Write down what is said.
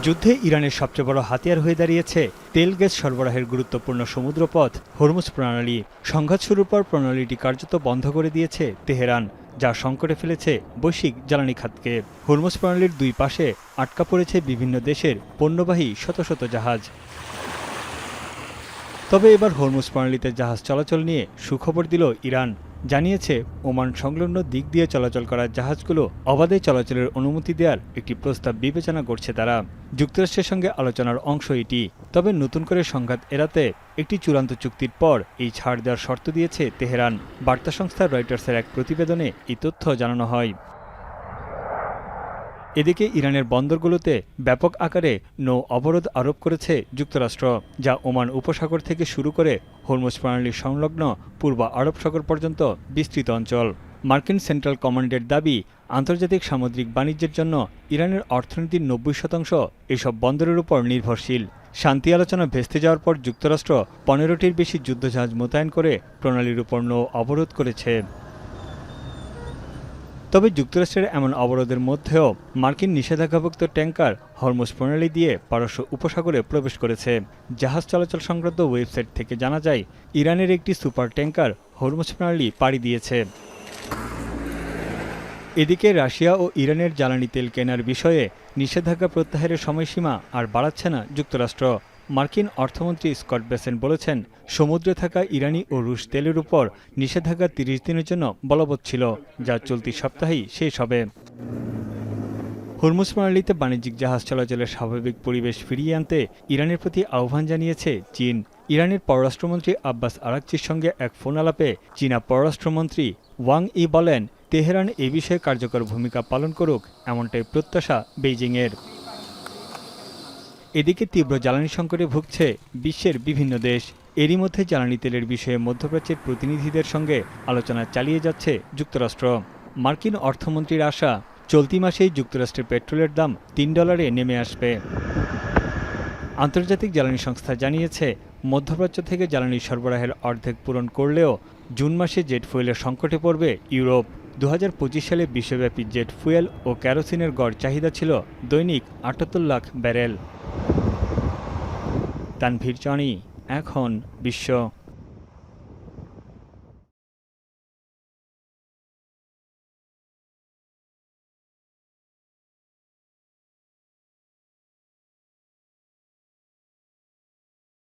যুদ্ধে ইরানের সবচেয়ে বড় হাতিয়ার হয়ে দাঁড়িয়েছে তেল গ্যাস সরবরাহের গুরুত্বপূর্ণ সমুদ্রপথ হরমুজ প্রণালী। সংঘাত শুরুর পর প্রণালীটি কার্যত বন্ধ করে দিয়েছে তেহরান, যা সংকটে ফেলেছে বৈশ্বিক জ্বালানি খাতকে। হরমুজ প্রণালীর দুই পাশে আটকা পড়েছে বিভিন্ন দেশের পণ্যবাহী শত শত জাহাজ। তবে এবার হরমুজ প্রণালীতে জাহাজ চলাচল নিয়ে সুখবর দিল ইরান। জানিয়েছে ওমান সংলগ্ন দিক দিয়ে চলাচল করা জাহাজগুলো অবাধে চলাচলের অনুমতি দেওয়ার একটি প্রস্তাব বিবেচনা করছে তারা। যুক্তরাষ্ট্রের সঙ্গে আলোচনার অংশ এটি। তবে নতুন করে সংঘাত এড়াতে একটি চূড়ান্ত চুক্তির পর এই ছাড় দেওয়ার শর্ত দিয়েছে তেহরান। বার্তা সংস্থা রয়টার্সের এক প্রতিবেদনে এই তথ্য জানানো হয়। এদিকে ইরানের বন্দরগুলোতে ব্যাপক আকারে নৌ অবরোধ আরোপ করেছে যুক্তরাষ্ট্র, যা ওমান উপসাগর থেকে শুরু করে হরমুজ প্রণালীর সংলগ্ন পূর্ব আরব সাগর পর্যন্ত বিস্তৃত অঞ্চল। মার্কিন সেন্ট্রাল কমান্ডের দাবি, আন্তর্জাতিক সামুদ্রিক বাণিজ্যের জন্য ইরানের অর্থনীতির 90% এসব বন্দরের উপর নির্ভরশীল। শান্তি আলোচনা ভেস্তে যাওয়ার পর যুক্তরাষ্ট্র 15টির বেশি যুদ্ধজাহাজ মোতায়েন করে প্রণালীর উপর নৌ অবরোধ করেছে। তবে যুক্তরাষ্ট্রের এমন অবরোধের মধ্যেও মার্কিন নিষেধাজ্ঞাভুক্ত ট্যাঙ্কার হরমুজ প্রণালী দিয়ে পারস্য উপসাগরে প্রবেশ করেছে। জাহাজ চলাচল সংক্রান্ত ওয়েবসাইট থেকে জানা যায়, ইরানের একটি সুপার ট্যাঙ্কার হরমুজ প্রণালী পাড়ি দিয়েছে। এদিকে রাশিয়া ও ইরানের জ্বালানি তেল কেনার বিষয়ে নিষেধাজ্ঞা প্রত্যাহারের সময়সীমা আর বাড়াচ্ছে না যুক্তরাষ্ট্র। মার্কিন অর্থমন্ত্রী স্কট বেসেন্ট বলেছেন, সমুদ্রে থাকা ইরানি ও রুশ তেলের উপর নিষেধাজ্ঞা 30 দিনের জন্য বলবৎ ছিল, যা চলতি সপ্তাহেই শেষ হবে। হরমুজ প্রণালীতে বাণিজ্যিক জাহাজ চলাচলের স্বাভাবিক পরিবেশ ফিরিয়ে আনতে ইরানের প্রতি আহ্বান জানিয়েছে চীন। ইরানের পররাষ্ট্রমন্ত্রী আব্বাস আরাকচির সঙ্গে এক ফোন আলাপে চীনা পররাষ্ট্রমন্ত্রী ওয়াং ই বলেন, তেহরান এ বিষয়ে কার্যকর ভূমিকা পালন করুক, এমনটাই প্রত্যাশা বেইজিংয়ের। এদিকে তীব্র জ্বালানি সংকটে ভুগছে বিশ্বের বিভিন্ন দেশ। এরই মধ্যে জ্বালানি তেলের বিষয়ে মধ্যপ্রাচ্যের প্রতিনিধিদের সঙ্গে আলোচনা চালিয়ে যাচ্ছে যুক্তরাষ্ট্র। মার্কিন অর্থমন্ত্রীর আশা, চলতি মাসেই যুক্তরাষ্ট্রের পেট্রোলের দাম $3 নেমে আসবে। আন্তর্জাতিক জ্বালানি সংস্থা জানিয়েছে, মধ্যপ্রাচ্য থেকে জ্বালানি সরবরাহের অর্ধেক পূরণ করলেও জুন মাসে জেট ফুয়েলের সংকটে পড়বে ইউরোপ। 2025 সালে বিশ্বব্যাপী জেট ফুয়েল ও কেরোসিনের গড় চাহিদা ছিল দৈনিক 78 লাখ ব্যারেল। তানভীর জনি, এখন বিশ্ব।